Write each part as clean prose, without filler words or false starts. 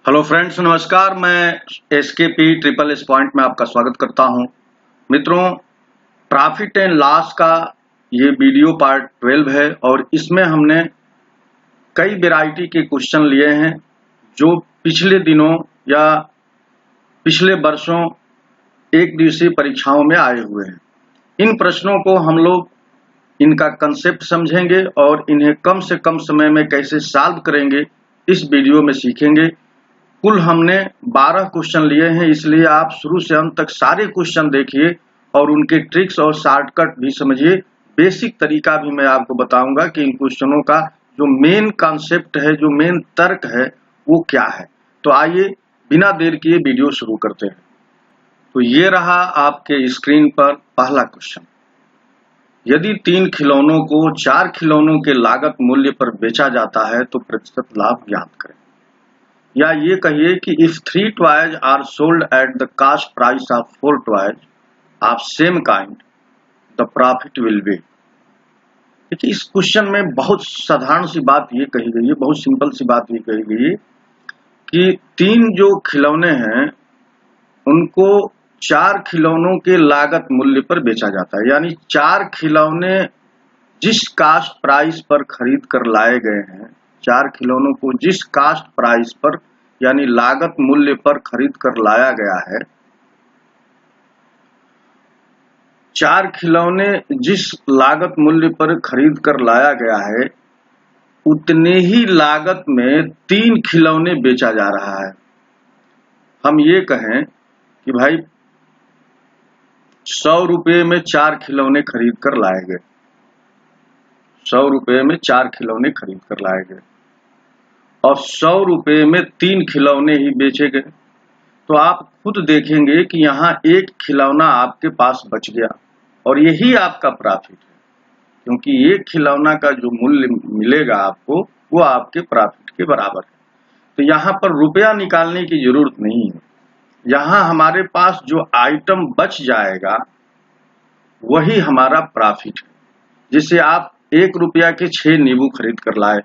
Hello friends, नमस्कार। मैं SKP triple S point में आपका स्वागत करता हूं। मित्रों, प्रॉफिट एंड लॉस का ये वीडियो पार्ट 12 है और इसमें हमने कई वैरायटी के क्वेश्चन लिए हैं जो पिछले दिनों या पिछले वर्षों एक दिवसीय परीक्षाओं में आए हुए हैं। इन प्रश्नों को हम लोग इनका कंसेप्ट समझेंगे और इन्हें कम से कम समय में कैसे सॉल्व करेंगे इस वीडियो में सीखेंगे। कुल हमने 12 क्वेश्चन लिए हैं, इसलिए आप शुरू से अंत तक सारे क्वेश्चन देखिए और उनके ट्रिक्स और शॉर्टकट भी समझिए। बेसिक तरीका भी मैं आपको बताऊंगा कि इन क्वेश्चनों का जो मेन कॉन्सेप्ट है, जो मेन तर्क है, वो क्या है। तो आइए बिना देर किए वीडियो शुरू करते हैं। तो ये रहा आपके स्क्रीन पर पहला क्वेश्चन। यदि 3 खिलौनों को 4 खिलौनों के लागत मूल्य पर बेचा जाता है तो प्रतिशत लाभ ज्ञात करें। या ये कहिए कि if 3 toys are sold at the cost price of 4 toys of same kind the profit will be. देखिए, इस क्वेश्चन में बहुत साधारण सी बात ये कही गई है, बहुत सिंपल सी बात ये कही गई है कि 3 जो खिलौने हैं उनको 4 खिलौनों के लागत मूल्य पर बेचा जाता है। यानी 4 खिलौने जिस कास्ट प्राइस पर खरीद कर लाए गए हैं, 4 खिलौनों को जिस कास्ट प्राइस पर यानी लागत मूल्य पर खरीद कर लाया गया है, 4 खिलौने जिस लागत मूल्य पर खरीद कर लाया गया है उतने ही लागत में 3 खिलौने बेचा जा रहा है। हम ये कहें कि भाई 100 रुपये में 4 खिलौने खरीद कर लाए गए, 100 रुपये में 4 खिलौने खरीद कर लाए गए और 100 रुपये में 3 खिलौने ही बेचे गए, तो आप खुद देखेंगे कि यहाँ एक खिलौना आपके पास बच गया और यही आपका प्रॉफिट है, क्योंकि एक खिलौना का जो मूल्य मिलेगा आपको वो आपके प्रॉफिट के बराबर है। तो यहाँ पर रुपया निकालने की जरूरत नहीं है। यहाँ हमारे पास जो आइटम बच जाएगा वही हमारा प्रॉफिट है। जिससे आप 1 रुपया के 6 नींबू खरीद कर लाए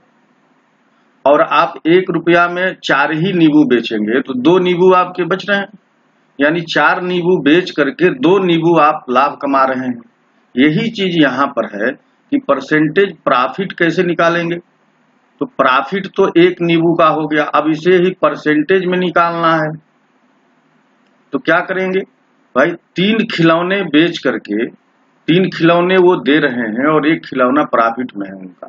और आप 1 रुपया में 4 ही नींबू बेचेंगे तो 2 नींबू आपके बच रहे हैं, यानी 4 नींबू बेच करके 2 नींबू आप लाभ कमा रहे हैं। यही चीज यहाँ पर है कि परसेंटेज प्रॉफिट कैसे निकालेंगे। तो प्रॉफिट तो 1 नींबू का हो गया, अब इसे ही परसेंटेज में निकालना है। तो क्या करेंगे भाई, 3 खिलौने बेच करके 3 खिलौने वो दे रहे हैं और 1 खिलौना प्रॉफिट में है उनका।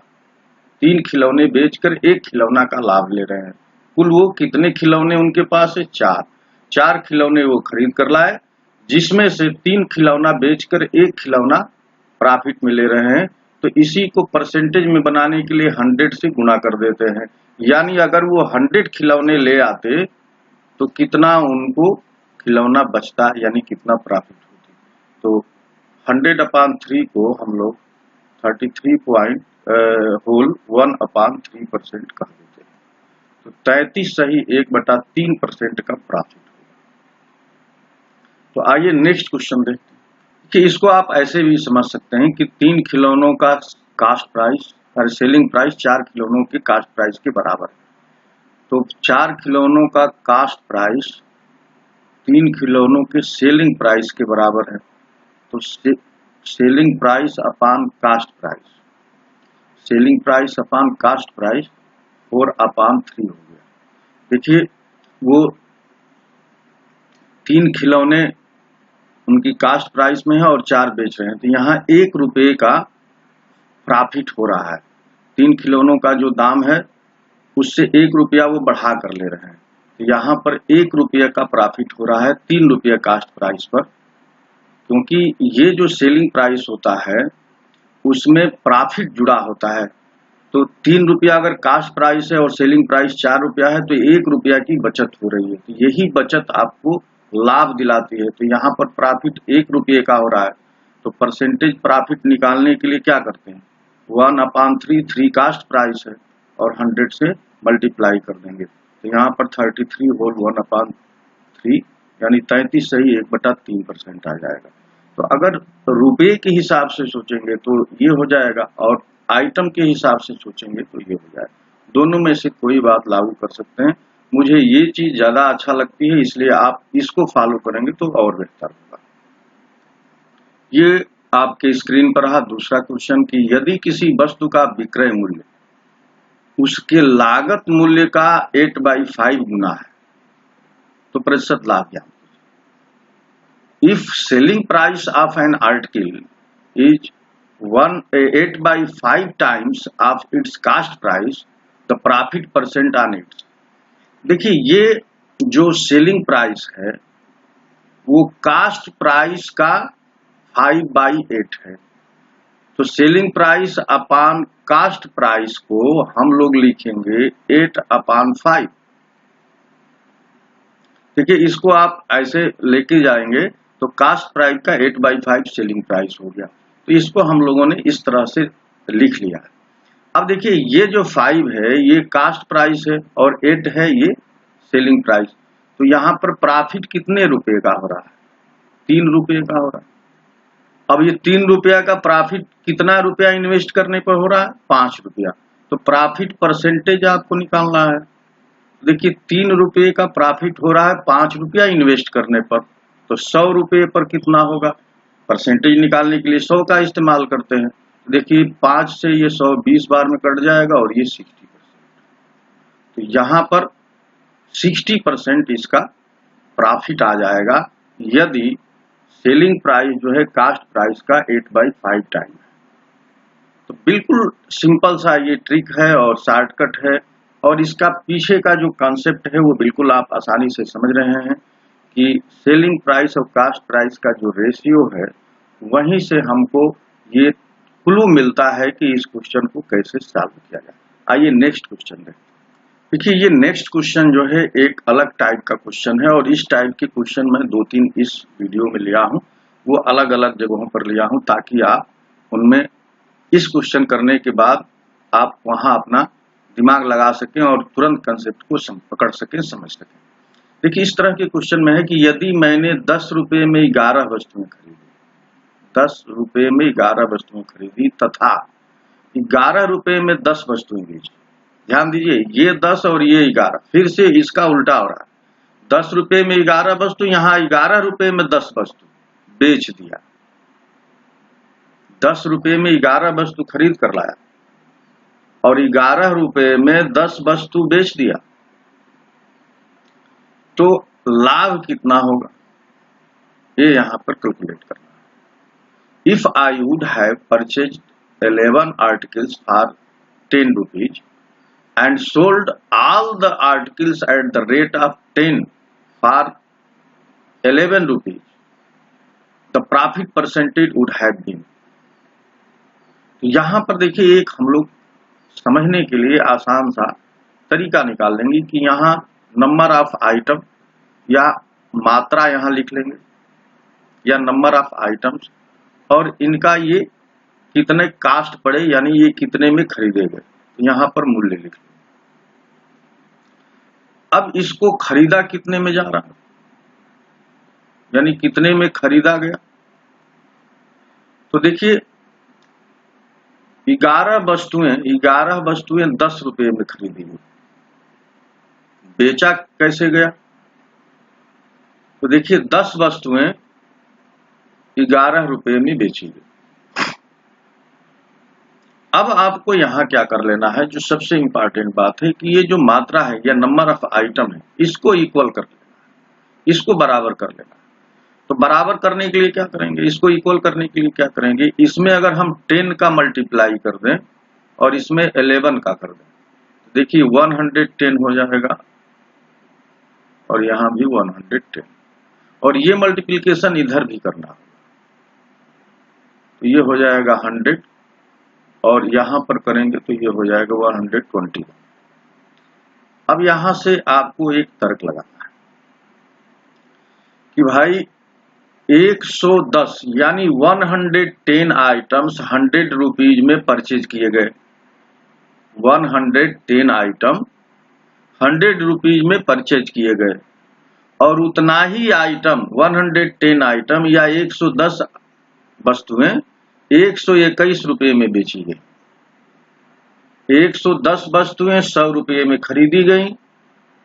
3 खिलौने बेचकर 1 खिलौना का लाभ ले रहे हैं। कुल वो कितने खिलौने उनके पास है? 4 खिलौने वो खरीद कर लाए, जिसमें से 3 खिलौना बेचकर 1 खिलौना प्रॉफिट में ले रहे हैं। तो इसी को परसेंटेज में बनाने के लिए 100 से गुणा कर देते हैं। यानी अगर वो 100 खिलौने ले आते तो कितना उनको खिलौना बचता, यानी कितना प्रॉफिट होती। तो 100/3 को हम लोग 33.1/3% कर देते हैं। तो 33 सही 1/3% का प्रॉफिट होगा। तो आइए नेक्स्ट क्वेश्चन देखते हैं कि इसको आप ऐसे भी समझ सकते हैं कि 3 खिलौनों का कास्ट प्राइस और सेलिंग प्राइस 4 खिलौनों के कास्ट प्राइस के बराबर है। तो 4 खिलौनों का कास्ट प्राइस 3 खिलौनों के सेलिंग प्राइस के बराबर है। तो selling price upon cost price, selling price upon cost price 4/3 हो गया। देखिए, वो 3 खिलौने उनकी कास्ट प्राइस में है और 4 बेच रहे हैं, तो यहाँ 1 रुपये का प्रॉफिट हो रहा है। 3 खिलौनों का जो दाम है उससे 1 रुपया वो बढ़ा कर ले रहे हैं, तो यहाँ पर 1 रुपये का प्रॉफिट हो रहा है 3 रुपये कास्ट प्राइस पर। क्योंकि ये जो सेलिंग प्राइस होता है उसमें प्रॉफिट जुड़ा होता है। तो 3 रुपया अगर कास्ट प्राइस है और सेलिंग प्राइस 4 रुपया है तो 1 रुपया की बचत हो रही है। तो यही बचत आपको लाभ दिलाती है। तो यहाँ पर प्रॉफिट 1 रुपये का हो रहा है। तो परसेंटेज प्रॉफिट निकालने के लिए क्या करते हैं, 1/3, 3 कास्ट प्राइस है और 100 से मल्टीप्लाई कर देंगे। तो यहाँ पर 33 होल 1/3 यानी 33 सही 1/3% आ जाएगा। तो अगर रुपये के हिसाब से सोचेंगे तो ये हो जाएगा और आइटम के हिसाब से सोचेंगे तो ये हो जाएगा। दोनों में से कोई बात लागू कर सकते हैं। मुझे ये चीज ज्यादा अच्छा लगती है, इसलिए आप इसको फॉलो करेंगे तो और बेहतर होगा। ये आपके स्क्रीन पर रहा दूसरा क्वेश्चन कि यदि किसी वस्तु का विक्रय मूल्य उसके लागत मूल्य का 8/5 गुना है तो प्रतिशत लाभ क्या? If selling price of an article is 8/5 times of its cost price, the profit percent on it. देखिए, ये जो सेलिंग प्राइस है वो कास्ट प्राइस का 5/8 है, तो selling price upon cost price को हम लोग लिखेंगे 8/5। देखिए, इसको आप ऐसे लेके जाएंगे तो कास्ट प्राइस का 8/5 सेलिंग प्राइस हो गया, तो इसको हम लोगों ने इस तरह से लिख लिया है। अब देखिए, ये जो 5 है ये कास्ट प्राइस है और 8 है ये सेलिंग प्राइस, तो यहाँ पर प्रॉफिट कितने रुपए का हो रहा है? 3 रुपए का हो रहा है। अब ये 3 रुपया का प्रॉफिट कितना रुपया इन्वेस्ट करने पर हो रहा है? 5 रुपया, तो प्रॉफिट परसेंटेज आपको निकालना है। देखिए, 3 रुपये का प्रॉफिट हो रहा है 5 रुपया इन्वेस्ट करने पर, तो 100 रुपये पर कितना होगा? परसेंटेज निकालने के लिए 100 का इस्तेमाल करते हैं। देखिए, 5 से ये 100 20 बार में कट जाएगा और ये 60%, तो यहाँ पर 60% इसका प्रॉफिट आ जाएगा यदि सेलिंग प्राइस जो है कास्ट प्राइस का 8/5 टाइम है। तो बिल्कुल सिंपल सा ये ट्रिक है और शॉर्टकट है, और इसका पीछे का जो कॉन्सेप्ट है वो बिल्कुल आप आसानी से समझ रहे हैं कि सेलिंग प्राइस और कास्ट प्राइस का जो रेशियो है वहीं से हमको ये क्लू मिलता है कि इस क्वेश्चन को कैसे सॉल्व किया जाए। आइए नेक्स्ट क्वेश्चन देखते हैं। देखिए, ये नेक्स्ट क्वेश्चन जो है एक अलग टाइप का क्वेश्चन है, और इस टाइप के क्वेश्चन मैं 2-3 इस वीडियो में लिया हूं, वो अलग अलग जगहों पर लिया हूं ताकि आप उनमें इस क्वेश्चन करने के बाद आप वहां अपना दिमाग लगा सकें और तुरंत कंसेप्ट को पकड़ सकें, समझ सकें। देखिए, इस तरह के क्वेश्चन में है कि यदि मैंने 10 रुपये में 11 वस्तुएं खरीदी, 10 रुपये में 11 वस्तुएं खरीदी तथा 11 रुपये में 10 वस्तुएं बेची। ध्यान दीजिए, ये 10 और ये 11, फिर से इसका उल्टा हो रहा है। 10 रुपये में 11 वस्तु, यहाँ 11 रुपये में 10 वस्तु बेच दिया। 10 रुपये में 11 वस्तु खरीद कर लाया और 11 रुपये में 10 वस्तु बेच दिया, तो लाभ कितना होगा ये यहां पर कैलकुलेट करना है। If I would have purchased 11 articles for 10 rupees and sold all the articles at the rate of 10 for 11 rupees, the profit percentage would have been। तो यहां पर देखिए, एक हम लोग समझने के लिए आसान सा तरीका निकाल लेंगे कि यहाँ नंबर ऑफ आइटम या मात्रा यहाँ लिख लेंगे या नंबर ऑफ आइटम्स, और इनका ये कितने कास्ट पड़े यानी ये कितने में खरीदे गए, यहाँ पर मूल्य लिख लेंगे। अब इसको खरीदा कितने में जा रहा है, यानी कितने में खरीदा गया, तो देखिए 11 वस्तुएं 10 रुपये में खरीदी गई। बेचा कैसे गया, तो देखिए 10 वस्तुएं 11 रुपये में बेची गई। अब आपको यहां क्या कर लेना है, जो सबसे इंपॉर्टेंट बात है कि ये जो मात्रा है या नंबर ऑफ आइटम है इसको इक्वल कर लेना है, इसको बराबर कर लेना है। तो बराबर करने के लिए क्या करेंगे, इसको इक्वल करने के लिए क्या करेंगे, इसमें अगर हम 10 का मल्टीप्लाई कर दें और इसमें 11 का कर दें, देखिए 110 हो जाएगा और यहां भी 110, और ये मल्टीप्लीकेशन इधर भी करना, तो ये हो जाएगा 100 और यहां पर करेंगे तो ये हो जाएगा 120। अब यहां से आपको एक तर्क लगाना है कि भाई 110 यानी 110 आइटम्स 100 रुपीज में परचेज किए गए। 110 आइटम 100 रुपीज में परचेज किए गए, और उतना ही आइटम 110 आइटम या 110 वस्तुएं 121 रुपये में बेची गई। 110 वस्तुएं 100 रुपये में खरीदी गई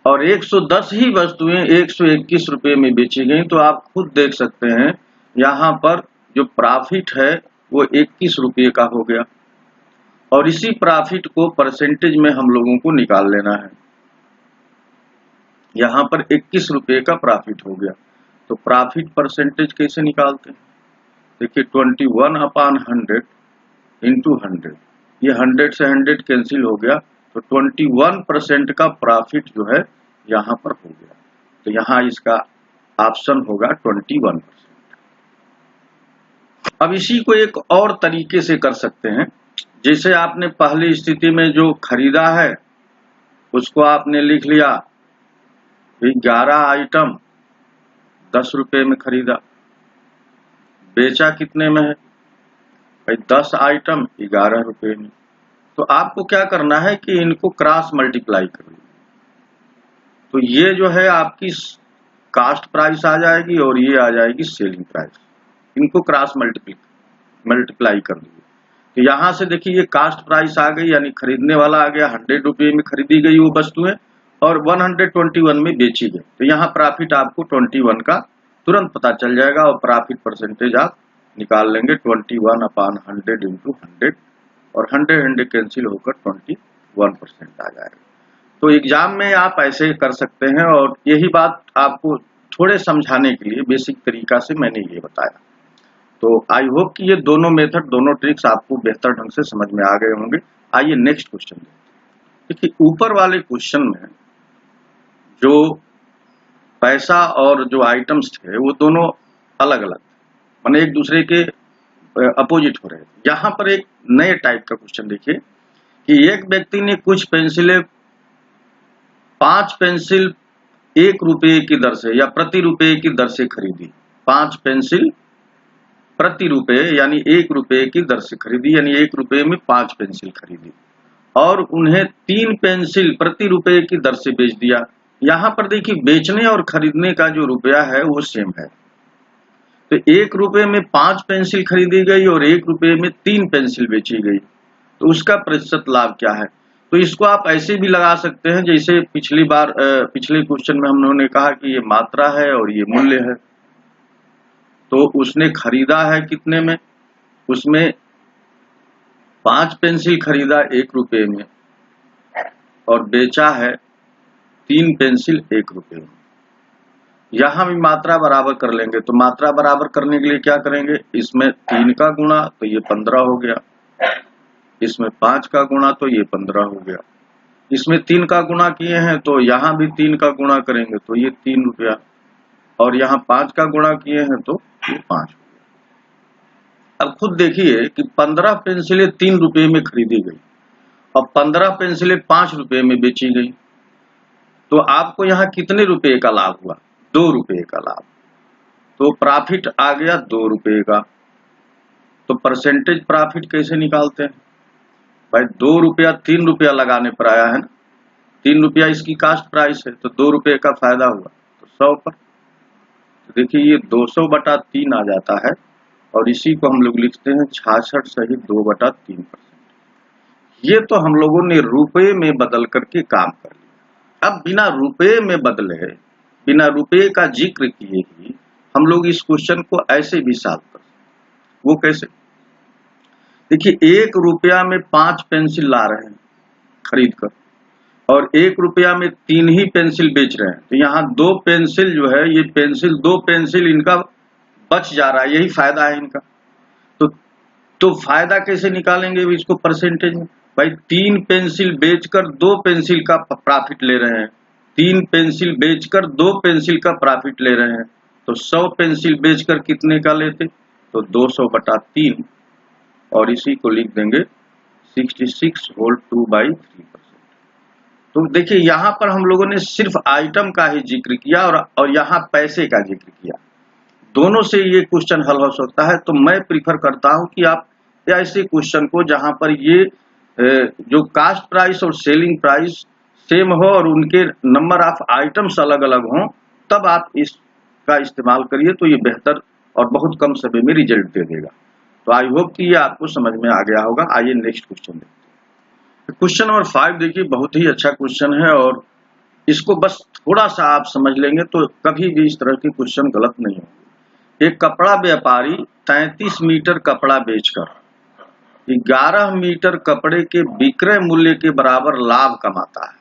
और 110 ही वस्तुएं 121 रुपये में बेची गई। तो आप खुद देख सकते हैं यहाँ पर जो प्रॉफिट है वो 21 रुपये का हो गया, और इसी प्रॉफिट को परसेंटेज में हम लोगों को निकाल लेना है। यहाँ पर 21 रुपये का प्रॉफिट हो गया, तो प्रॉफिट परसेंटेज कैसे निकालते हैं? देखिए 21/100 इंटू 100, ये 100 से 100 कैंसिल हो गया, तो 21% का प्रॉफिट जो है यहाँ पर हो गया। तो यहाँ इसका ऑप्शन होगा 21%। अब इसी को एक और तरीके से कर सकते हैं। जैसे आपने पहली स्थिति में जो खरीदा है उसको आपने लिख लिया 11 आइटम 10 रुपये में खरीदा, बेचा कितने में है भाई 10 आइटम 11 रुपये में। तो आपको क्या करना है कि इनको क्रॉस मल्टीप्लाई कर लीजिए, तो ये जो है आपकी कास्ट प्राइस आ जाएगी और ये आ जाएगी सेलिंग प्राइस। इनको क्रॉस मल्टीप्लाई कर लीजिए, तो यहाँ से देखिए ये कास्ट प्राइस आ गई, यानी खरीदने वाला आ गया 100 रुपये में खरीदी गई वो वस्तुएं और 121 में बेची गई। तो यहाँ प्रॉफिट आपको 21 का तुरंत पता चल जाएगा और प्रॉफिट परसेंटेज आप निकाल लेंगे 21/100 इंटू 100, और 100 कैंसिल होकर 21% आ जाएगा। तो एग्जाम में आप ऐसे कर सकते हैं, और यही बात आपको थोड़े समझाने के लिए बेसिक तरीका से मैंने ये बताया। तो आई होप कि ये दोनों मेथड, दोनों ट्रिक्स आपको बेहतर ढंग से समझ में आ गए होंगे। आइए नेक्स्ट क्वेश्चन देखिए। ऊपर वाले क्वेश्चन में जो पैसा और जो आइटम्स थे वो दोनों अलग अलग, माने एक दूसरे के अपोजिट हो रहे हैं। यहाँ पर एक नए टाइप का क्वेश्चन देखिए कि एक व्यक्ति ने कुछ पेंसिलें 5 पेंसिल 1 रुपये की दर से या प्रति रुपये की दर से खरीदी। 5 पेंसिल प्रति रुपये यानी 1 रुपये की दर से खरीदी, यानी 1 रुपये में 5 पेंसिल खरीदी, और उन्हें 3 पेंसिल प्रति रुपये की दर से बेच दिया। यहाँ पर देखिए बेचने और खरीदने का जो रुपया है वो सेम है। तो 1 रुपये में 5 पेंसिल खरीदी गई और 1 रुपये में 3 पेंसिल बेची गई, तो उसका प्रतिशत लाभ क्या है? तो इसको आप ऐसे भी लगा सकते हैं जैसे पिछले क्वेश्चन में हमने कहा कि ये मात्रा है और ये मूल्य है। तो उसने खरीदा है कितने में? उसमें 5 पेंसिल खरीदा 1 रुपये में और बेचा है 3 पेंसिल 1 रुपये में। यहां भी मात्रा बराबर कर लेंगे, तो मात्रा बराबर करने के लिए क्या करेंगे? इसमें 3 का गुणा तो ये 15 हो गया, इसमें 5 का गुणा तो ये 15 हो गया, इसमें 3 का गुणा किए हैं तो यहाँ भी 3 का गुणा करेंगे तो ये 3 रुपया, और यहाँ 5 का गुणा किए हैं तो ये 5 हो गया। अब खुद देखिए कि 15 पेंसिलें 3 रुपये में खरीदी गई और 15 पेंसिलें 5 रुपये में बेची गई, तो आपको यहाँ कितने रुपये का लाभ हुआ? 2 रुपये का लाभ। तो प्रॉफिट आ गया 2 रुपये का। तो परसेंटेज प्रॉफिट कैसे निकालते हैं भाई? 2 रुपया 3 रुपया लगाने पर आया है ना, 3 रुपया इसकी कास्ट प्राइस है, तो 2 रुपये का फायदा हुआ तो 100 पर। तो देखिए ये 200/3 आ जाता है, और इसी को हम लोग लिखते हैं 66 सही 2/3%। ये तो हम लोगों ने रुपये में बदल करके काम कर लिया। अब बिना रुपये में बदले, बिना रुपये का जिक्र किए ही हम लोग इस क्वेश्चन को ऐसे भी सॉल्व कर सकते। वो कैसे? देखिए 1 रुपया में 5 पेंसिल ला रहे हैं खरीद कर, और 1 रुपया में 3 ही पेंसिल बेच रहे हैं, तो यहाँ 2 पेंसिल जो है, ये पेंसिल 2 पेंसिल इनका बच जा रहा है, यही फायदा है इनका। तो फायदा कैसे निकालेंगे इसको परसेंटेज में? भाई 3 पेंसिल बेचकर 2 पेंसिल का प्रॉफिट ले रहे हैं, 3 पेंसिल बेचकर 2 पेंसिल का प्रॉफिट ले रहे हैं, तो 100 पेंसिल बेचकर कितने का लेते? तो 200/3, और इसी को लिख देंगे 66 होल 2/3%। तो देखिए यहाँ पर हम लोगों ने सिर्फ आइटम का ही जिक्र किया और यहाँ पैसे का जिक्र किया। दोनों से ये क्वेश्चन हल हो सकता है। तो मैं प्रीफर करता हूँ कि आप ऐसे क्वेश्चन को जहाँ पर ये जो कास्ट प्राइस और सेलिंग प्राइस सेम हो और उनके नंबर ऑफ आइटम्स अलग अलग हों, तब आप इसका इस्तेमाल करिए, तो ये बेहतर और बहुत कम समय में रिजल्ट दे देगा। तो आई होप कि ये आपको समझ में आ गया होगा। आइए नेक्स्ट क्वेश्चन देखते हैं। क्वेश्चन नंबर 5 देखिए, बहुत ही अच्छा क्वेश्चन है और इसको बस थोड़ा सा आप समझ लेंगे तो कभी भी इस तरह के क्वेश्चन गलत नहीं होंगे। एक कपड़ा व्यापारी 33 मीटर कपड़ा बेचकर 11 मीटर कपड़े के विक्रय मूल्य के बराबर लाभ कमाता है,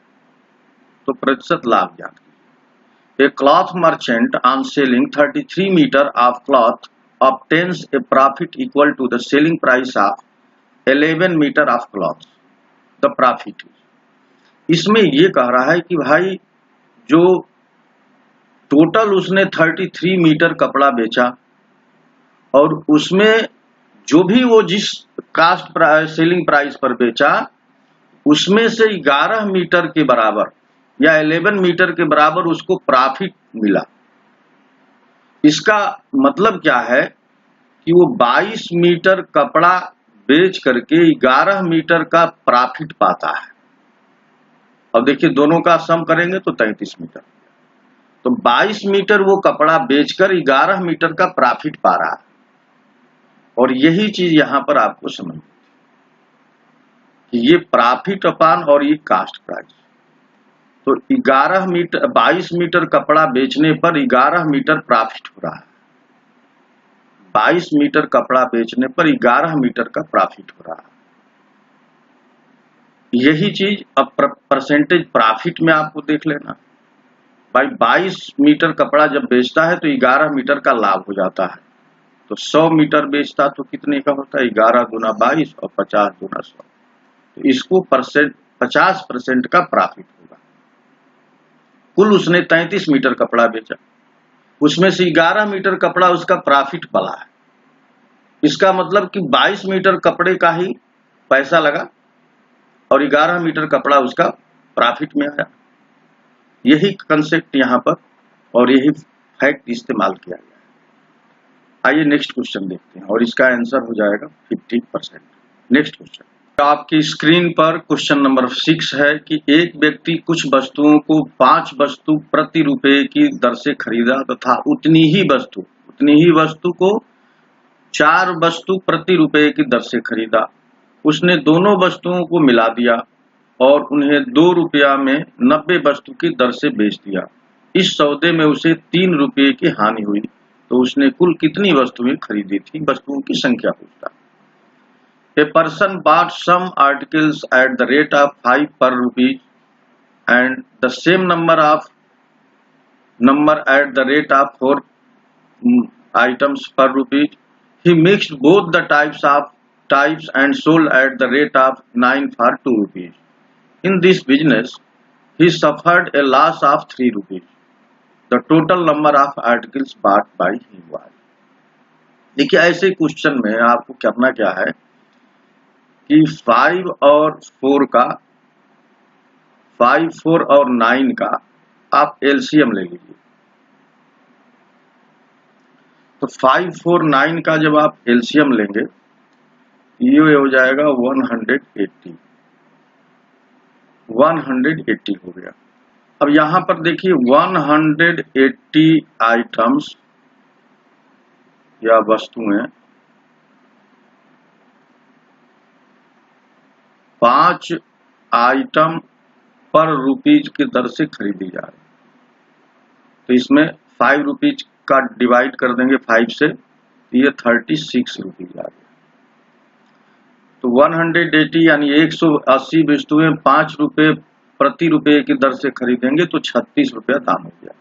तो प्रतिशत लाभ ज्ञात कीजिए। A cloth merchant on selling 33 meter of cloth obtains a profit equal to the selling price of 11 meter of cloth. The profit is, इसमें ये कह रहा है कि भाई जो टोटल उसने 33 मीटर कपड़ा बेचा और उसमें जो भी वो जिस कास्ट सेलिंग प्राइस पर बेचा उसमें से 11 मीटर के बराबर या 11 मीटर के बराबर उसको प्रॉफिट मिला। इसका मतलब क्या है कि वो 22 मीटर कपड़ा बेच करके 11 मीटर का प्रॉफिट पाता है। अब देखिए दोनों का सम करेंगे तो 33 मीटर, तो 22 मीटर वो कपड़ा बेचकर 11 मीटर का प्रॉफिट पा रहा है। और यही चीज यहां पर आपको समझ कि ये प्रॉफिट अपान और ये कास्ट प्राइस। तो 11 मीटर 22 मीटर कपड़ा बेचने पर 11 मीटर प्रॉफिट हो रहा है, 22 मीटर कपड़ा बेचने पर 11 मीटर का प्रॉफिट हो रहा है। यही चीज अब परसेंटेज प्रॉफिट में आपको देख लेना। भाई 22 मीटर कपड़ा जब बेचता है तो 11 मीटर का लाभ हो जाता है। तो 100 मीटर बेचता तो कितने का होता है? 11 गुना 22 और 50 गुना 100, तो इसको 50% का प्रॉफिट होगा। कुल उसने 33 मीटर कपड़ा बेचा, उसमें से 11 मीटर कपड़ा उसका प्रॉफिट पला है। इसका मतलब कि 22 मीटर कपड़े का ही पैसा लगा और 11 मीटर कपड़ा उसका प्रॉफिट में आया। यही कंसेप्ट यहाँ पर और यही फैक्ट इस्तेमाल किया गया है। आइए नेक्स्ट क्वेश्चन देखते हैं और इसका आंसर हो जाएगा 50%। नेक्स्ट क्वेश्चन आपकी स्क्रीन पर क्वेश्चन नंबर 6 है कि एक व्यक्ति कुछ वस्तुओं को 5 वस्तु प्रति रुपए की दर से खरीदा तथा उतनी ही वस्तु को 4 वस्तु प्रति रुपए की दर से खरीदा। उसने दोनों वस्तुओं को मिला दिया और उन्हें 2 रुपया में 90 वस्तु की दर से बेच दिया। इस सौदे में उसे 3 रुपये की हानि हुई, तो उसने कुल कितनी वस्तुएं खरीदी थी? वस्तुओं की संख्या पूछता। A person bought some articles at the rate of 5 per rupee and the same number at the rate of 4 items per rupee. He mixed both the types and sold at the rate of 9 for 2 rupees. In this business, he suffered a loss of 3 rupees. The total number of articles bought by him was. देखिए ऐसे question में आपको करना क्या है कि 5 और 4 का 5, 4 और 9 का आप एलसीएम ले लीजिए। तो 5, 4, 9 का जब आप एलसीएम लेंगे ये हो जाएगा 180 हो गया। अब यहां पर देखिए 180 आइटम्स या वस्तुएं 5 आइटम पर रुपीज की दर से खरीदी जा रही। तो इसमें 5 रुपीज का डिवाइड कर देंगे 5 से, तो ये 36 रुपीज आ गया। तो 180 यानी 180 वस्तुएं 5 रुपए प्रति रुपए की दर से खरीदेंगे तो 36 रुपया दाम हो गया।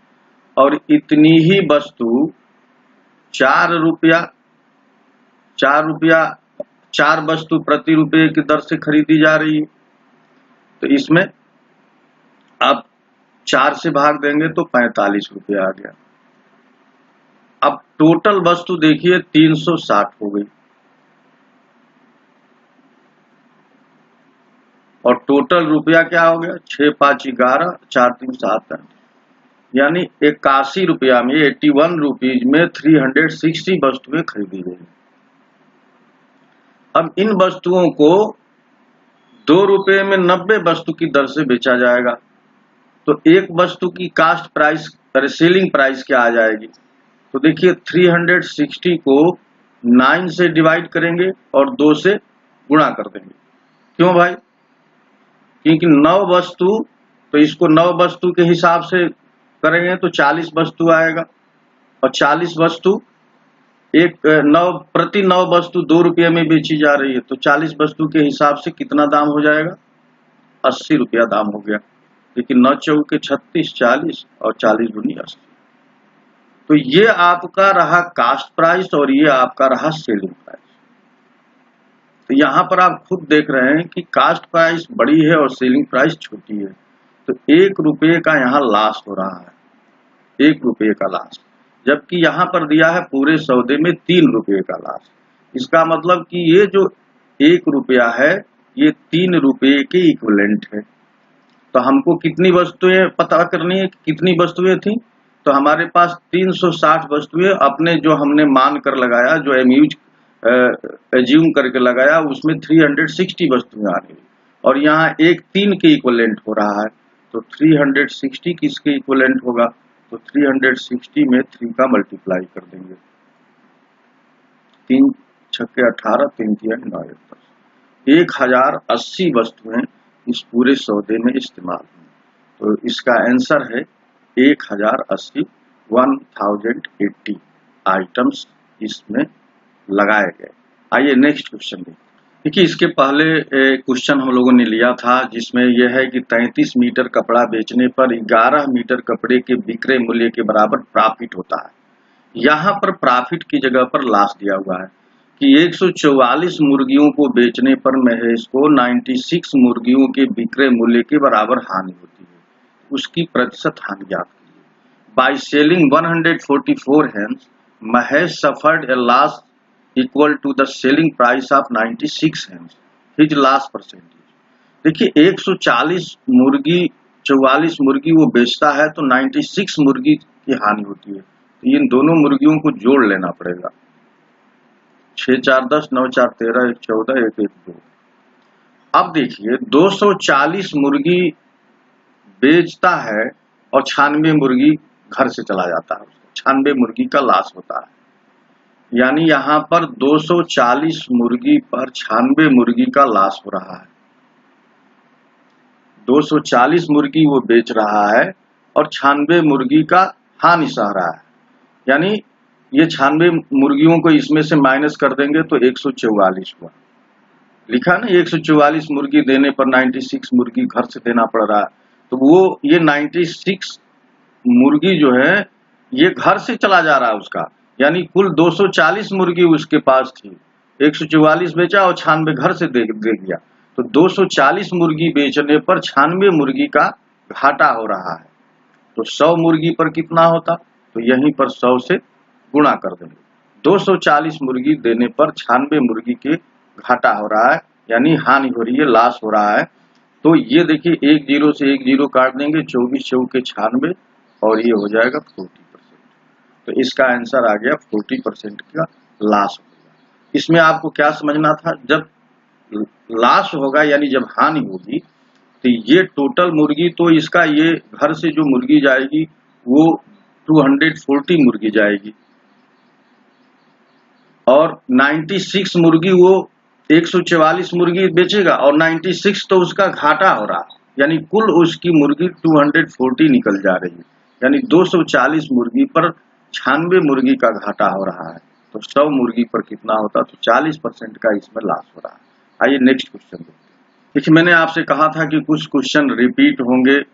और इतनी ही वस्तु 4 वस्तु प्रति रुपए की दर से खरीदी जा रही है। तो इसमें आप 4 से भाग देंगे तो 45 रुपये आ गया। अब टोटल वस्तु देखिए 360 हो गई और टोटल रुपया क्या हो गया? 6, 5, 11, 4, 3, 7, यानी 81 रुपया में 81 रुपीज में 360 वस्तुएं खरीदी गई। अब इन वस्तुओं को 2 रुपये में 90 वस्तु की दर से बेचा जाएगा। तो एक वस्तु की कास्ट प्राइस सेलिंग प्राइस क्या आ जाएगी? तो देखिए 360 को 9 से डिवाइड करेंगे और 2 से गुणा कर देंगे। क्यों भाई? क्योंकि 9 वस्तु तो इसको 9 वस्तु के हिसाब से करेंगे तो 40 वस्तु आएगा, और 40 वस्तु प्रति 9 वस्तु 2 रुपये में बेची जा रही है, तो 40 वस्तु के हिसाब से कितना दाम हो जाएगा, 80 रुपया दाम हो गया। लेकिन 9 चौके 36, 40 और 40 दूनी 80। तो ये आपका रहा कास्ट प्राइस और ये आपका रहा सेलिंग प्राइस। तो यहाँ पर आप खुद देख रहे हैं कि कास्ट प्राइस बड़ी है और सेलिंग प्राइस छोटी है, तो 1 रुपये का यहाँ लॉस हो रहा है, 1 रुपये का लॉस, जबकि यहाँ पर दिया है पूरे सौदे में 3 रुपये का लॉस। इसका मतलब कि ये जो 1 रुपया है ये 3 रुपये के इक्विवेलेंट है। तो हमको कितनी वस्तुएं पता करनी है, कितनी वस्तुएं थी, तो हमारे पास 360 वस्तुएं अपने जो हमने मान कर लगाया, जो एज्यूम करके लगाया, उसमें 360 वस्तुएं आ रही, और यहाँ एक 3 के इक्विवेलेंट हो रहा है, तो 360 किसके इक्विवेलेंट होगा, तो 360 में 3 का मल्टीप्लाई कर देंगे, 3 छक्के 18, 3 तिया 9, 1080 वस्तुएं इस पूरे सौदे में इस्तेमाल हुई। तो इसका आंसर है 1080, 1080 आइटम्स इसमें लगाए गए। आइए नेक्स्ट क्वेश्चन देखिए। देखिए इसके पहले क्वेश्चन हम लोगों ने लिया था जिसमें यह है कि 33 मीटर कपड़ा बेचने पर 11 मीटर कपड़े के विक्रय मूल्य के बराबर प्रॉफिट होता है। यहाँ पर प्रॉफिट की जगह पर लॉस दिया हुआ है कि 144 मुर्गियों को बेचने पर महेश को 96 मुर्गियों के विक्रय मूल्य के बराबर हानि होती है, उसकी प्रतिशत हानि ज्ञात कीजिए। By selling 144 hens, Mahesh suffered a loss equal to the selling price of 96 hens, his loss percentage. देखिए 144 मुर्गी वो बेचता है तो 96 मुर्गी की हानि होती है, तो इन दोनों मुर्गियों को जोड़ लेना पड़ेगा। 6 4 10, 9 4 13, 1 14, 1 1 2। अब देखिए 240 मुर्गी बेचता है और 96 मुर्गी घर से चला जाता है, 96 मुर्गी का लॉस होता है। यानी यहाँ पर 240 मुर्गी पर 96 मुर्गी का लॉस हो रहा है। 240 मुर्गी वो बेच रहा है और 96 मुर्गी का हानि सह रहा है। यानी ये 96 मुर्गियों को इसमें से माइनस कर देंगे तो 144 हुआ। लिखा ना 144 मुर्गी देने पर 96 मुर्गी घर से देना पड़ रहा है, तो वो ये 96 मुर्गी जो है ये घर से चला जा रहा है उसका, यानी कुल 240 मुर्गी उसके पास थी, 144 बेचा और 96 घर से दे दिया, तो 240 मुर्गी बेचने पर 96 मुर्गी का घाटा हो रहा है। तो 100 मुर्गी पर कितना होता, तो यहीं पर 100 से गुणा कर देंगे। 240 मुर्गी देने पर 96 मुर्गी के घाटा हो रहा है, यानी हानि हो रही है, लॉस हो रहा है। तो ये देखिए 1 0 से 1 0 काट देंगे, 24 चौके 96 और ये हो जाएगा 40%। तो इसका आंसर आ गया 40% का लॉस होगा। इसमें आपको क्या समझना था, जब लॉस होगा यानी जब हानि होगी तो ये टोटल मुर्गी, तो इसका ये घर से जो मुर्गी जाएगी वो 240 मुर्गी जाएगी और 96 मुर्गी वो 144 मुर्गी बेचेगा और 96 तो उसका घाटा हो रहा है, यानी कुल उसकी मुर्गी 240 निकल जा रही है, यानी 240 मुर्गी पर 96 मुर्गी का घाटा हो रहा है। तो 100 मुर्गी पर कितना होता, तो 40% का इसमें लॉस हो रहा है। आइए नेक्स्ट क्वेश्चन देखते हैं। देखिए मैंने आपसे कहा था कि कुछ क्वेश्चन रिपीट होंगे,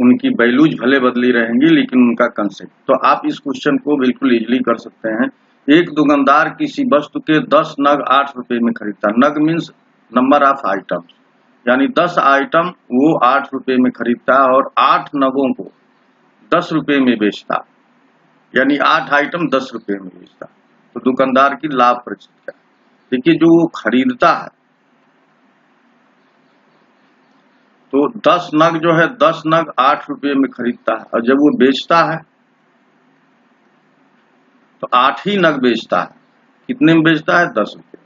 उनकी वैल्यूज भले बदली रहेंगी लेकिन उनका कंसेप्ट, तो आप इस क्वेश्चन को बिल्कुल इजीली कर सकते हैं। एक दुकानदार किसी वस्तु के 10 नग 8 रुपए में खरीदता, नग मीन्स नंबर ऑफ आइटम्स, यानी 10 आइटम वो 8 रुपए में खरीदता और 8 नगों को 10 रुपए में बेचता, यानी 8 आइटम 10 रुपए में बेचता। तो दुकानदार की लाभ प्रतिशत क्या है, देखिए जो वो खरीदता है तो 10 नग जो है 10 नग 8 रुपए में खरीदता है, और जब वो बेचता है तो 8 ही नग बेचता है। कितने में बेचता है, 10 रुपए।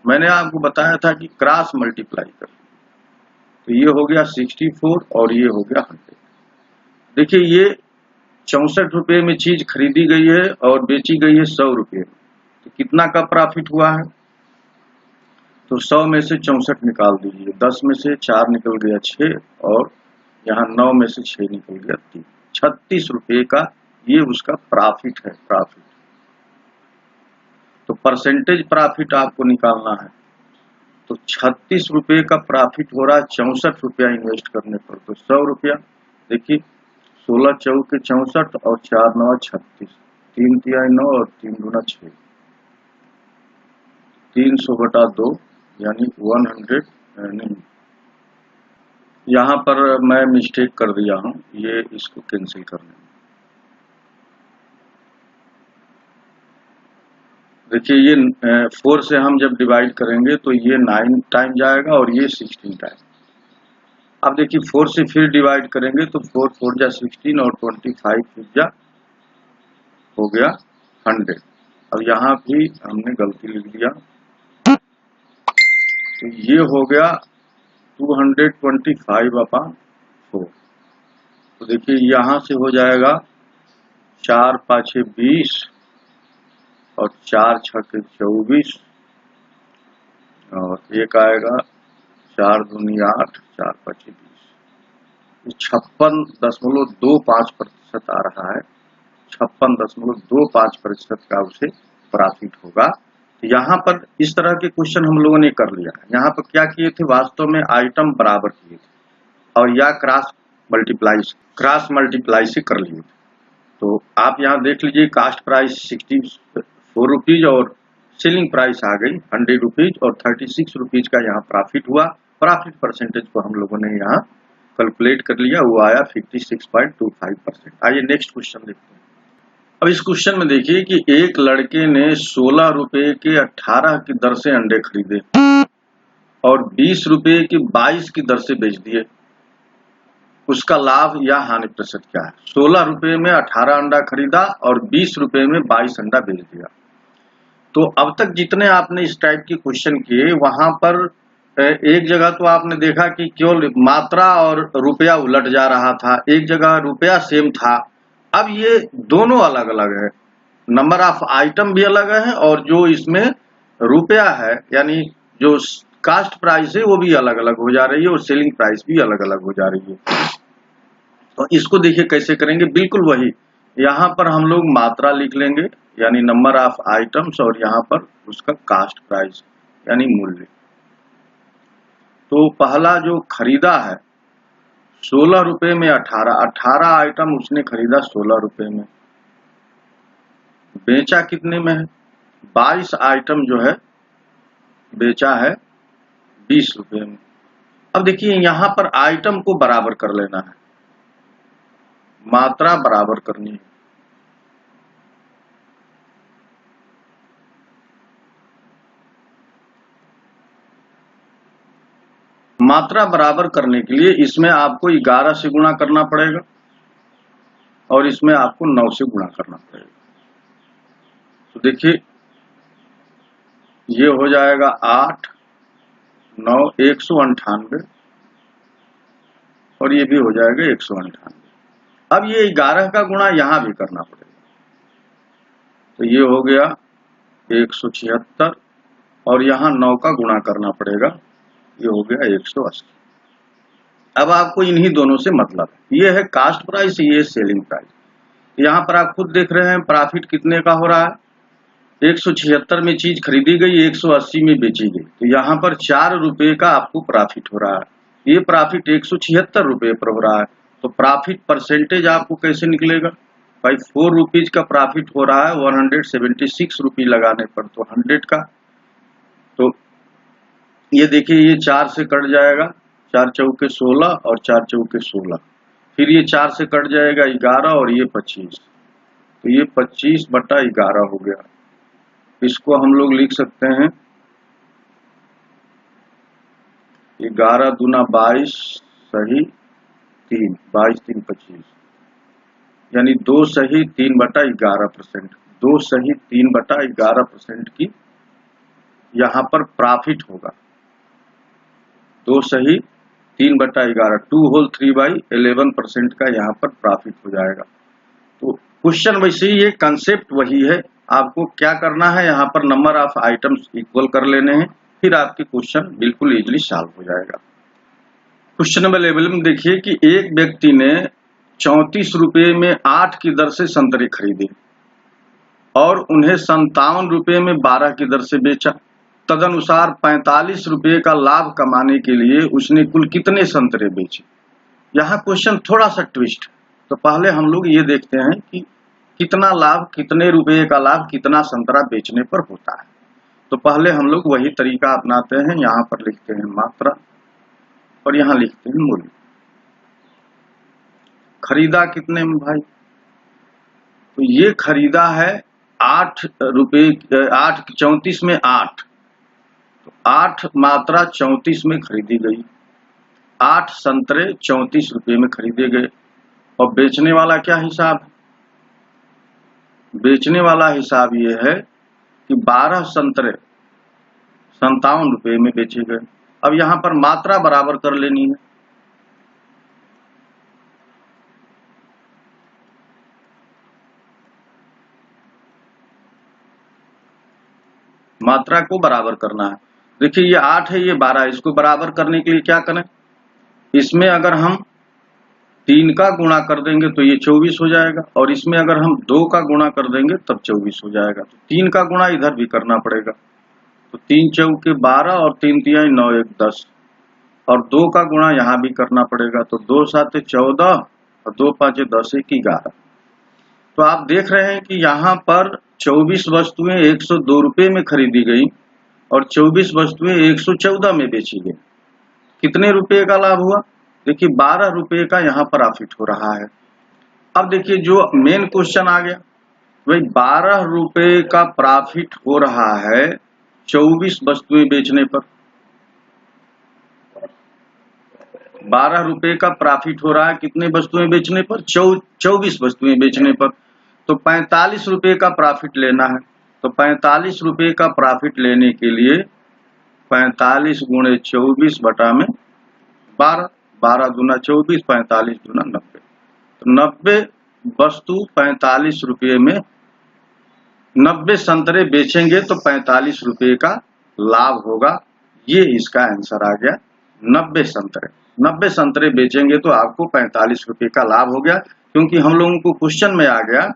मैंने आपको बताया था कि क्रॉस मल्टीप्लाई कर, तो ये हो गया 64 और ये हो गया 100। देखिए ये 64 रुपए में चीज खरीदी गई है और बेची गई है 100 रुपए में, तो कितना का प्रॉफिट हुआ है, तो 100 में से 64 निकाल दीजिए, 10 में से 4 निकल गया 6 और यहाँ 9 में से 6 निकल गया 3, 36 रुपये का ये उसका प्रॉफिट है, प्रॉफिट। तो परसेंटेज प्रॉफिट आपको निकालना है, तो 36 रुपये का प्रॉफिट हो रहा है 64 रुपया इन्वेस्ट करने पर, तो 100 रुपया। देखिए 16 चौके 64 और 4 9 36, 3 तिहाई 9 और 3 दूना 6, 300/2 यानी 100 नहीं, यहाँ पर मैं मिस्टेक कर दिया हूँ, ये इसको कैंसिल करने में। देखिए ये 4 से हम जब डिवाइड करेंगे तो ये 9 टाइम जाएगा और ये 16 टाइम। अब देखिए 4 से फिर डिवाइड करेंगे तो 4 4 जा 16 और 25 फिर जा हो गया 100। अब यहाँ भी हमने गलती लिख दिया, तो ये हो गया 225/4। तो देखिए यहाँ से हो जाएगा 4 5 20 और 4 6 24 और एक आएगा 4 दूनी 8 4 5 20, 56.25% आ रहा है, 56.25% का उसे प्रॉफिट होगा। तो यहाँ पर इस तरह के क्वेश्चन हम लोगों ने कर लिया। यहाँ पर क्या किए थे, वास्तव में आइटम बराबर किए थे और या क्रॉस मल्टीप्लाई से कर लिए थे। तो आप यहाँ देख लीजिए, कास्ट प्राइस 64 रुपीज और सेलिंग प्राइस आ गई 100 रुपीज और 36 रुपीज का यहाँ प्रॉफिट हुआ। प्रॉफिट परसेंटेज को हम लोगों ने यहाँ कैलकुलेट कर लिया, वो आया 56.25%। आइए नेक्स्ट क्वेश्चन देखते हैं। अब इस क्वेश्चन में देखिए कि एक लड़के ने 16 रुपए के 18 की दर से अंडे खरीदे और 20 रुपए की 22 की दर से बेच दिए। उसका लाभ या हानि प्रतिशत क्या है? 16 रुपए में 18 अंडा खरीदा और 20 रुपए में 22 अंडा बेच दिया। तो अब तक जितने आपने इस टाइप के क्वेश्चन किए, वहां पर एक जगह तो आपने देखा कि केवल मात्रा और रुपया उलट जा रहा था, एक जगह रुपया सेम था। अब ये दोनों अलग अलग है, नंबर ऑफ आइटम भी अलग है और जो इसमें रुपया है यानी जो कास्ट प्राइस है वो भी अलग अलग हो जा रही है और सेलिंग प्राइस भी अलग अलग हो जा रही है। तो इसको देखिए कैसे करेंगे, बिल्कुल वही, यहाँ पर हम लोग मात्रा लिख लेंगे यानी नंबर ऑफ आइटम्स और यहाँ पर उसका कास्ट प्राइस यानी मूल्य। तो पहला जो खरीदा है 16 रुपए में 18 आइटम उसने खरीदा 16 रुपए में, बेचा कितने में है? 22 आइटम जो है बेचा है 20 रुपए में। अब देखिए यहाँ पर आइटम को बराबर कर लेना है, मात्रा बराबर करनी है। मात्रा बराबर करने के लिए इसमें आपको 11 से गुणा करना पड़ेगा और इसमें आपको 9 से गुणा करना पड़ेगा। तो देखिए ये हो जाएगा 8 9 198 और ये भी हो जाएगा 198। अब ये 11 का गुणा यहां भी करना पड़ेगा, तो ये हो गया 176 और यहाँ 9 का गुणा करना पड़ेगा, ये हो गया 180। अब आपको इन्हीं दोनों से मतलब है, ये है कास्ट प्राइस, ये सेलिंग प्राइस। यहाँ पर आप खुद देख रहे हैं प्रॉफिट कितने का हो रहा है, 176 में चीज खरीदी गई, 180 में बेची गई, तो यहाँ पर 4 रुपए का आपको प्रॉफिट हो रहा है। ये प्रॉफिट 176 रुपए पर हो रहा है, तो प्रॉफिट परसेंटेज आपको कैसे निकलेगा भाई? 4 रुपीज का प्रॉफिट हो रहा है 176 रुपये लगाने पर, तो 100 का, तो ये देखिए ये 4 से कट जाएगा, 4 चौके 16 और 4 चौके 16, फिर ये 4 से कट जाएगा 11 और ये 25, तो ये 25/11 हो गया। इसको हम लोग लिख सकते हैं 11 दूना 22 सही 3, 22 3 25 यानी 2 सही 3/11%, 2 सही 3/11% की यहाँ पर प्रॉफिट होगा। 2 सही 3/11, 2 होल 3/11% का यहाँ पर प्रॉफिट हो जाएगा। तो क्वेश्चन वैसे ही, ये कंसेप्ट वही है, आपको क्या करना है, यहाँ पर नंबर ऑफ आइटम्स इक्वल कर लेने हैं, फिर आपके क्वेश्चन बिल्कुल इजीली सॉल्व हो जाएगा। क्वेश्चन नंबर 11 में देखिए कि एक व्यक्ति ने 34 रुपये में 8 की दर से संतरे खरीदे और उन्हें 57 रुपये में 12 की दर से बेचा। तदनुसार 45 रुपये का लाभ कमाने के लिए उसने कुल कितने संतरे बेचे। यहाँ क्वेश्चन थोड़ा सा ट्विस्ट है, तो पहले हम लोग ये देखते हैं कि कितना लाभ, कितने रुपये का लाभ कितना संतरा बेचने पर होता है। तो पहले हम लोग वही तरीका अपनाते हैं। यहाँ पर लिखते हैं मात्रा और यहाँ लिखते हैं मूल्य। खरीदा कितने में भाई, तो ये खरीदा है 8 रुपये, 34 में 8, तो 8 मात्रा 34 में खरीदी गई। 8 संतरे 34 रुपये में खरीदे गए। और बेचने वाला क्या हिसाब है, बेचने वाला हिसाब ये है कि 12 संतरे 57 रुपये में बेचे गए। अब यहां पर मात्रा बराबर कर लेनी है। मात्रा को बराबर करना है। देखिए ये 8 है, ये 12, इसको बराबर करने के लिए क्या करें, इसमें अगर हम 3 का गुणा कर देंगे तो ये 24 हो जाएगा, और इसमें अगर हम 2 का गुणा कर देंगे तब 24 हो जाएगा। तो 3 का गुणा इधर भी करना पड़ेगा, तो 3 चौके 12 और 3 तिहाई 9 1 10, और 2 का गुणा यहाँ भी करना पड़ेगा, तो 2 7 14 और 2 5 10 1 11। तो आप देख रहे हैं कि यहाँ पर 24 वस्तुएं 102 रुपये में खरीदी गई और 24 वस्तुएं 114 में बेची गई। कितने रुपए का लाभ हुआ, देखिए 12 रुपये का यहाँ पर प्रॉफिट हो रहा है। अब देखिए जो मेन क्वेश्चन आ गया, भाई 12 रुपये का प्रॉफिट हो रहा है 24 वस्तुएं बेचने पर। 12 रुपये का प्रॉफिट हो रहा है कितने वस्तुएं बेचने पर, 24 वस्तुएं बेचने पर। तो 45 रुपये का प्रॉफिट लेना है, तो 45 रुपये का प्रॉफिट लेने के लिए 45 गुणे 24 बटा में 12, 12 दूना 24, 45 दूना 90। तो 90 वस्तु 45 रुपये में 90 संतरे बेचेंगे तो 45 रुपये का लाभ होगा। ये इसका आंसर आ गया, 90 संतरे। 90 संतरे बेचेंगे तो आपको 45 रुपये का लाभ हो गया, क्योंकि हम लोगों को क्वेश्चन में आ गया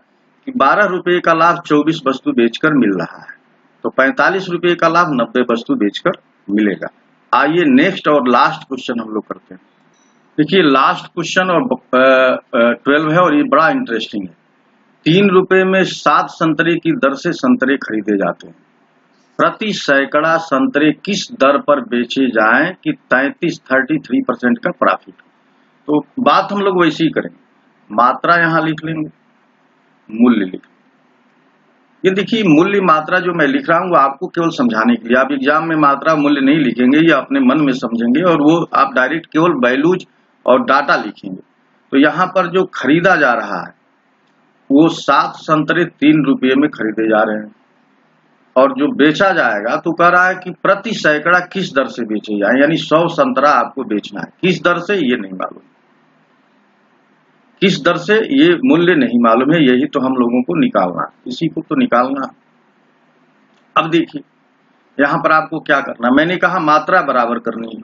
कि 12 रुपये का लाभ 24 वस्तु बेचकर मिल रहा है, तो 45 रुपये का लाभ 90 वस्तु बेचकर मिलेगा। आइए नेक्स्ट और लास्ट क्वेश्चन हम लोग करते हैं। देखिए लास्ट क्वेश्चन और 12 है और ये बड़ा इंटरेस्टिंग है। 3 रुपये में 7 संतरे की दर से संतरे खरीदे जाते हैं। प्रति सैकड़ा संतरे किस दर पर बेचे जाएं कि 33% का प्रॉफिट। तो बात हम लोग वैसी ही करेंगे, मात्रा यहां लिख लेंगे, मूल्य लिख। ये देखिए मूल्य मात्रा जो मैं लिख रहा हूं वो आपको केवल समझाने के लिए, आप एग्जाम में मात्रा मूल्य नहीं लिखेंगे, ये अपने मन में समझेंगे और वो आप डायरेक्ट केवल वैल्यूज और डाटा लिखेंगे। तो यहाँ पर जो खरीदा जा रहा है वो 7 संतरे 3 रुपये में खरीदे जा रहे हैं, और जो बेचा जाएगा तो कह रहा है कि प्रति सैकड़ा किस दर से बेचे जाए, यानी 100 संतरा आपको बेचना है। किस दर से ये नहीं मालूम, किस दर से ये मूल्य नहीं मालूम है, यही तो हम लोगों को निकालना है, इसी को तो निकालना है। अब देखिए यहाँ पर आपको क्या करना, मैंने कहा मात्रा बराबर करनी है,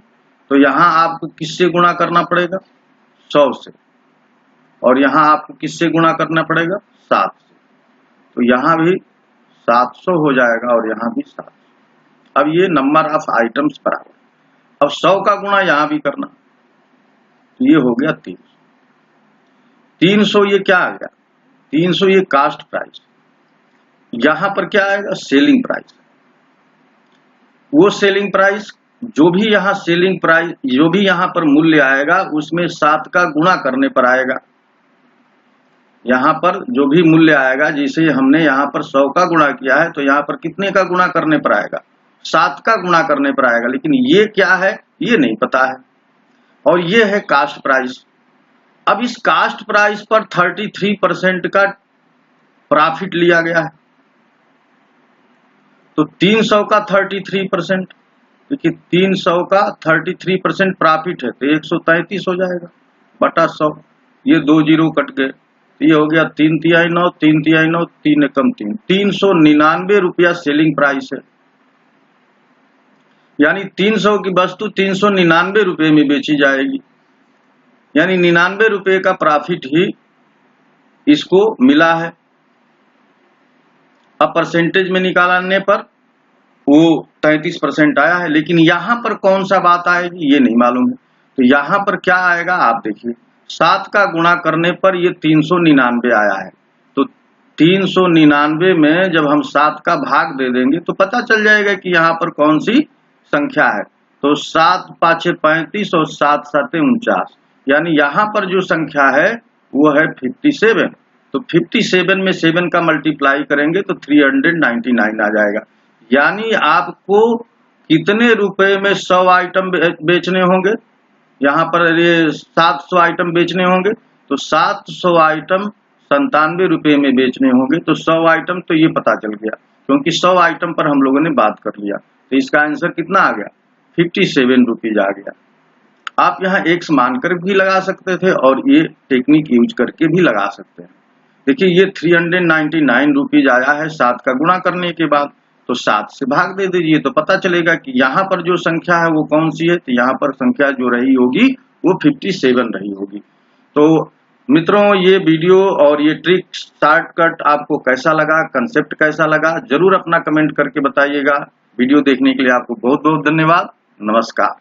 तो यहाँ आपको किससे गुणा करना पड़ेगा, 100 से, और यहाँ आपको किससे गुणा करना पड़ेगा, 7 से। तो यहाँ भी 700 हो जाएगा और यहाँ भी 700। अब ये नंबर ऑफ आइटम्स बराबर। अब 100 का गुणा यहाँ भी करना, तो ये हो गया 300। 300 ये क्या आ गया, 300 ये कास्ट प्राइस। यहां पर क्या आएगा, सेलिंग प्राइस। वो सेलिंग प्राइस जो भी यहाँ सेलिंग प्राइस, जो भी यहाँ पर मूल्य आएगा उसमें 7 का गुणा करने पर आएगा। यहाँ पर जो भी मूल्य आएगा, जैसे हमने यहाँ पर 100 का गुणा किया है तो यहाँ पर कितने का गुणा करने पर आएगा, 7 का गुणा करने पर आएगा। लेकिन ये क्या है ये नहीं पता है, और ये है कास्ट प्राइस। अब इस कास्ट प्राइस पर 33% का प्रॉफिट लिया गया है, तो 300 का 33%, देखिए 300 का 33% प्रॉफिट है तो 133 हो जाएगा बटा 100। ये 2 जीरो कट गए, ये हो गया 3 तिहाई 9, 3 तिहाई 9, 3 एकम 3, 399 रुपया सेलिंग प्राइस है। यानी 300 की वस्तु 399 रुपए में बेची जाएगी, यानी 99 रुपए का प्रॉफिट ही इसको मिला है। अब परसेंटेज में निकालने पर वो 33% आया है, लेकिन यहां पर कौन सा बात आएगी ये नहीं मालूम है। तो यहां पर क्या आएगा आप देखिए, 7 का गुणा करने पर ये 399 आया है। तो 399 में जब हम 7 का भाग दे देंगे तो पता चल जाएगा कि यहाँ पर कौन सी संख्या है। तो 7 5 35 और 7 7 49, यानी यहाँ पर जो संख्या है वो है 57। तो 57 में 7 का मल्टीप्लाई करेंगे तो 399 आ जाएगा। यानी आपको कितने रुपए में 100 आइटम बेचने होंगे, यहाँ पर ये 700 आइटम बेचने होंगे, तो 700 आइटम 97 रुपए में बेचने होंगे। तो 100 आइटम तो ये पता चल गया, क्योंकि 100 आइटम पर हम लोगों ने बात कर लिया। तो इसका आंसर कितना आ गया, 57 रुपीज आ गया। आप यहाँ एक्स मानकर भी लगा सकते थे और ये टेक्निक यूज करके भी लगा सकते हैं। देखिए ये 399 रुपीज आया है 7 का गुणा करने के बाद, तो 7 से भाग दे दीजिए तो पता चलेगा कि यहाँ पर जो संख्या है वो कौन सी है। तो यहाँ पर संख्या जो रही होगी वो 57 रही होगी। तो मित्रों ये वीडियो और ये ट्रिक शॉर्टकट आपको कैसा लगा, कंसेप्ट कैसा लगा, जरूर अपना कमेंट करके बताइएगा। वीडियो देखने के लिए आपको बहुत बहुत धन्यवाद। नमस्कार।